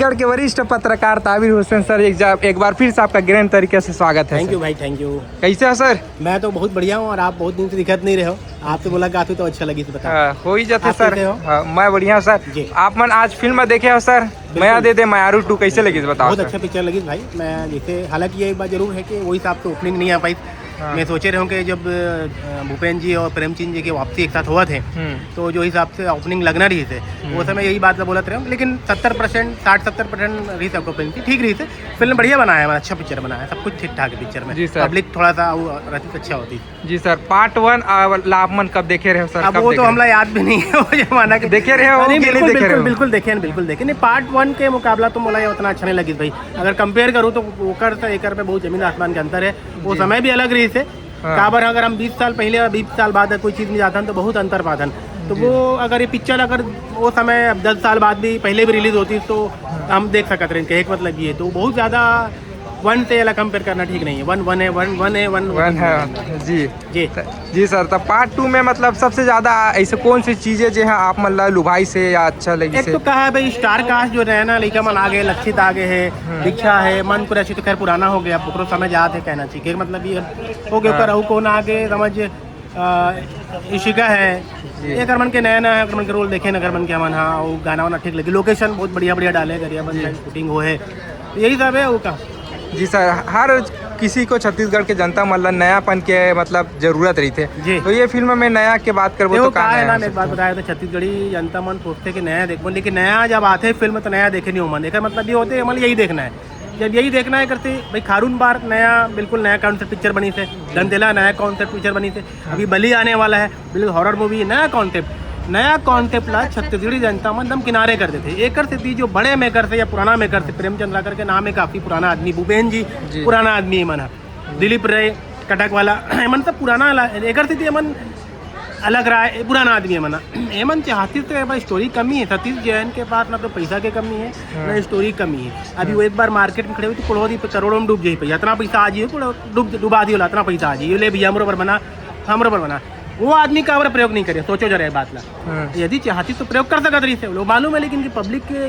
छत्तीसगढ़ के वरिष्ठ पत्रकार ताबिर हुसैन सर, एक बार फिर से आपका ग्रैंड तरीके से स्वागत है। थैंक यू भाई, थैंक यू। कैसे हो सर? मैं तो बहुत बढ़िया हूँ और आप बहुत दिन से दिखत नहीं रहे हो। आपसे मुलाकात हुई तो अच्छा लगी, तो बता। हो ही जाते आप सर। कैसे हो? मैं बढ़िया हूँ सर जी। आप मन आज फिल्म देखे हो सर? मैं दे दे मायारू 2 कैसे लगी बताओ? बहुत सर। अच्छा पिक्चर लगी भाई। मैं जैसे हालांकि ये एक बात जरूर है कि वही हिसाब से ओपनिंग नहीं आ पाई। मैं सोचे रहा हूँ कि जब भूपेन जी और प्रेमचंद जी की वापसी एक साथ हुआ थे तो जो हिसाब से ओपनिंग लगना रही थे वो समय यही बात बोलते रहे, लेकिन 70% 60-70% रही सब ओपनिंग थी, ठीक रही थे। फिल्म बढ़िया बनाया है, अच्छा पिक्चर बनाया है, सब कुछ ठीक ठाक है पिक्चर में। जी सर। पब्लिक थोड़ा सा रहती अच्छा होती। जी सर। पार्ट 1 लाभमन कब देखे रहे हो सर? अब वो तो हमला याद भी नहीं है वो जमाना के। देखे रहे हो? बिल्कुल देखे नहीं। पार्ट 1 के मुकाबला तो मुझे उतना अच्छा नहीं लगी भाई। अगर कंपेयर करूँ तो ओकर से एकर पे बहुत जमीन आसमान के अंतर है। वो समय भी अलग रही थे। काबर अगर हम 20 साल पहले और 20 साल बाद कोई चीज़ में जाता तो बहुत अंतर पातन। तो वो अगर ये पिक्चर अगर वो समय अब 10 साल बाद भी पहले भी रिलीज होती तो हम देख सकते रहे। एक मतलब ये तो बहुत ज़्यादा 1 से अलग कंपेयर करना ठीक नहीं है। 1 है। जी सर। तो पार्ट 2 में मतलब सबसे ज्यादा ऐसे कौन सी चीजें जो है आप मतलब लुभाई से या अच्छा लगी? एक तो कहा है भाई स्टार कास्ट जो है ना, लड़का मन आगे, लक्षित आगे है, दीक्षा है, मन कुरैशी तो खैर पुराना हो गया, अब समझ आते है कहना चाहिए। मतलब ये हो गया रहू कौन आगे समझ इशिका है, एक मन के नया नया मन के रोल देखे नगर मन के मन। हाँ वो गाना वाना ठीक लगी, लोकेशन बहुत बढ़िया डाले, गरिया शूटिंग हो है, यही सब है वो का। जी सर। हर किसी को छत्तीसगढ़ के जनता मतलब नयापन के मतलब जरूरत रही थे जी। तो ये फिल्म में नया के बात करबो तो का है ना? मैं एक बात बताया था, छत्तीसगढ़ी जनता मन सोचते कि नया देखो, लेकिन नया जब आते फिल्म तो नया देखे नहीं हो मन। देखा मतलब ये होते मतलब यही देखना है। जब यही देखना है करते भाई खारून बार नया बिल्कुल नया कॉन्सेप्ट पिक्चर बनी थे, दंतेला नया कॉन्सेप्ट पिक्चर बनी थे, अभी बली आने वाला है बिल्कुल हॉरर मूवी, नया कॉन्सेप्ट ला छत्तीसगढ़ी जनता मन दम किनारे कर देते। एक कर से जो बड़े मेकर से या पुराना मेकर से, प्रेमचंद राकर के नाम है, काफी पुराना आदमी, भूपेन जी पुराना आदमी मन, दिलीप राय कटक वाला मन सब पुराना एक से मन अलग रहा है, पुराना आदमी है मना। एमन चाहती तो स्टोरी कमी है। सतीश जैन के पास ना तो पैसा की कमी है ना स्टोरी कमी है। अभी वो एक बार मार्केट में खड़े हुए तो करोड़ों करोड़ों में डूब जाए पैसा, इतना पैसा आ जाइए डुबा दियो, इतना पैसा आ जाइए, ले भैया हमरो पर बना, हमरो पर बना। वो आदमी का प्रयोग नहीं करे, सोचो जरा बात ला। यदि चाहती तो प्रयोग कर सकते रही थे, लोग मालूम है, लेकिन पब्लिक के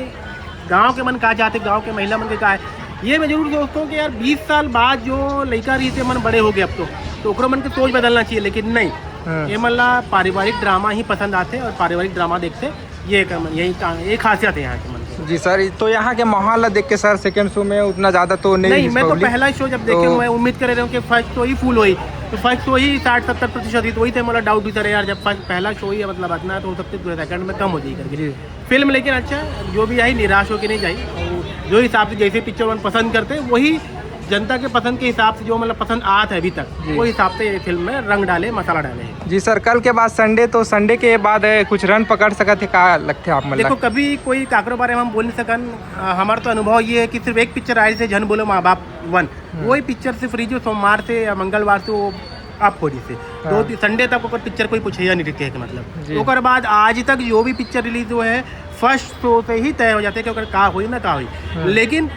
गाँव के मन कहा चाहते, गाँव के महिला मन के कहा है। ये मैं जरूर सोचता हूँ कि यार 20 साल बाद जो लड़का रही थे मन बड़े हो गए, अब तो ओकरो मन की सोच बदलना चाहिए, लेकिन नहीं। ये मतलब पारिवारिक ड्रामा ही पसंद आते और पारिवारिक ड्रामा देखते, यही खासियत है यहाँ के मन। जी सर। तो यहाँ के माहौल देख के सर सेकंड शो में उतना ज़्यादा तो नहीं। मैं तो पहला शो जब देखे मैं उम्मीद कर रहा हूँ कि फर्स्ट शो ही फुल हुई, तो फर्स्ट शो ही 60-70% ही तो वही थे। मतलब डाउट भी था यार जब पहला शो ही मतलब इतना तो सबसे पूरे सेकंड में कम हो जाएगी करके फिल्म। लेकिन अच्छा जो भी आई, निराश हो के नहीं जाई, जो हिसाब से जैसे पिक्चर वन पसंद करते वही जनता के पसंद के हिसाब से जो मतलब पसंद आता है अभी तक, वो हिसाब से ये फिल्म में रंग डाले, मसाला डाले। जी सर। कल के बाद संडे, तो संडे के बाद कुछ रन पकड़ सका थे, क्या लगते आप? मतलब देखो कभी कोई काकरो बारे में हम बोल नहीं सकन। हमारा तो अनुभव ये है कि सिर्फ एक पिक्चर आई से जन बोलो माँ बाप 1, वही पिक्चर सिर्फ फ्री जो सोमवार से या मंगलवार से वो आप हो से 2 संडे तक पिक्चर कोई पूछे नहीं रखते है। मतलब उसके बाद आज तक जो भी पिक्चर रिलीज हुए है फर्स्ट शो से ही तय हो जाते हैं कि अगर का हुई ना का हुई। लेकिन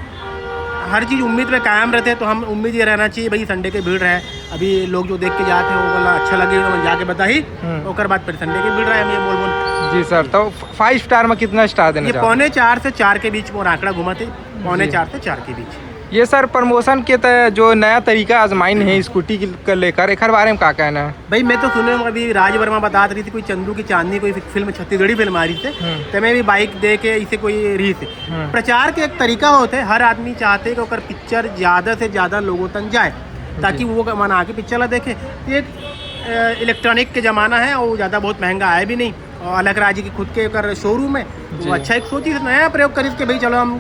हर चीज़ उम्मीद पे कायम रहते हैं, तो हम उम्मीद ये रहना चाहिए भाई संडे के भीड़ रहे। अभी लोग जो देख के जाते हैं वो बोला अच्छा लगे तो जाके बता ही, और बाद फिर संडे के भीड़ रहे हम ये बोल। जी सर। तो 5 स्टार में कितना स्टार देना? ये 3.25 से 4 के बीच में आंकड़ा घुमाते, 3.25 से 4 के बीच। ये सर प्रमोशन के जो नया तरीका आजमाइन है स्कूटी को लेकर, एक बारे में क्या कहना है? भाई मैं तो सुने अभी राज वर्मा बता रही थी कोई चंदू की चांदनी कोई फिल्म छत्तीसगढ़ी फिल्म आ रही थी, तो मैं भी बाइक दे के इसे कोई रही थी। प्रचार के एक तरीका होते, हर आदमी चाहते कि अगर पिक्चर ज़्यादा से ज़्यादा लोगों तक जाए ताकि वो मन आके पिक्चर ला देखे। एक इलेक्ट्रॉनिक के ज़माना है और ज़्यादा बहुत महंगा आया भी नहीं, और अलग राज्य की खुद के अगर शोरूम है तो अच्छा एक सोची नया प्रयोग करी कि भाई चलो हम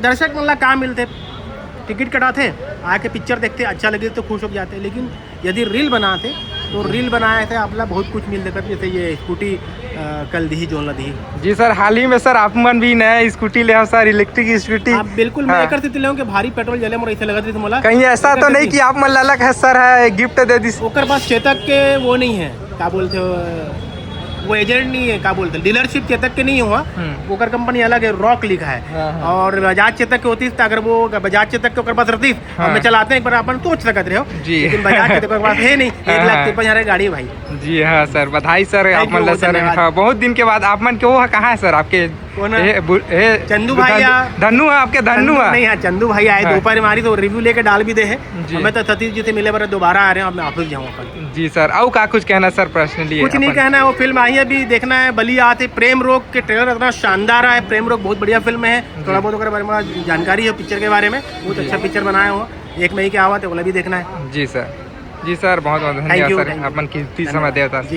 दर्शक मतलब काम मिलते, टिकट कटाते आके पिक्चर देखते, अच्छा लगे तो खुश हो जाते। लेकिन यदि रील बनाते तो रील बनाए थे अपना बहुत कुछ मिल देखते, जैसे ये स्कूटी कल दी जो ला दी। जी सर। हाल ही में सर आप मन भी नया स्कूटी ले सर, इलेक्ट्रिक स्कूटी। आप बिल्कुल मैं कर देते ले कि भारी पेट्रोल जले मोर ऐसे लगा थी मोला। कहीं ऐसा तो नहीं कि आप मन ललक है सर है गिफ्ट दे दी? ओकर पास चेतक के वो नहीं है, क्या बोलते हो, वो एजेंट नहीं है, क्या बोलते हैं डीलरशिप चेतक के नहीं हुआ, ओकर कंपनी अलग है, रॉक लिखा है। और बजाज चेतक के होती है, अगर वो बजाज चेतक के बात रहती हम चलाते हैं एक बार अपन सोच सकते रहे हो, लेकिन बजाज चेतक के पास है नहीं। 1,53,000 गाड़ी भाई। जी हाँ सर, बधाई सर। आप मतलब सर बहुत दिन के बाद आप मन के वो कहाँ है सर आपके कौन है? चंदू भाई धन्नू है आपके, धन्नू है नहीं, हाँ चंदू भाई आए हाँ। दोपहर हमारी तो रिव्यू लेके डाल भी दे है। जी। हमें तो सतीश जी से मिले बार दोबारा आ रहे हैं, अब मैं ऑफिस जाऊँ अपन। जी सर, और का कुछ कहना सर पर्सनली? कुछ नहीं कहना है, वो फिल्म आई है अभी देखना है। बलिया आते प्रेम रोग के ट्रेलर इतना शानदार है। प्रेम रोग बहुत बढ़िया फिल्म है, थोड़ा बहुत अगर बारे में जानकारी है पिक्चर के बारे में, बहुत अच्छा पिक्चर बनाया हुआ। 1 मई के आवा तो वो भी देखना है। जी सर, जी सर, बहुत बहुत Thank धन्यवाद you, सर, thank you. अपन कीमती समय देता।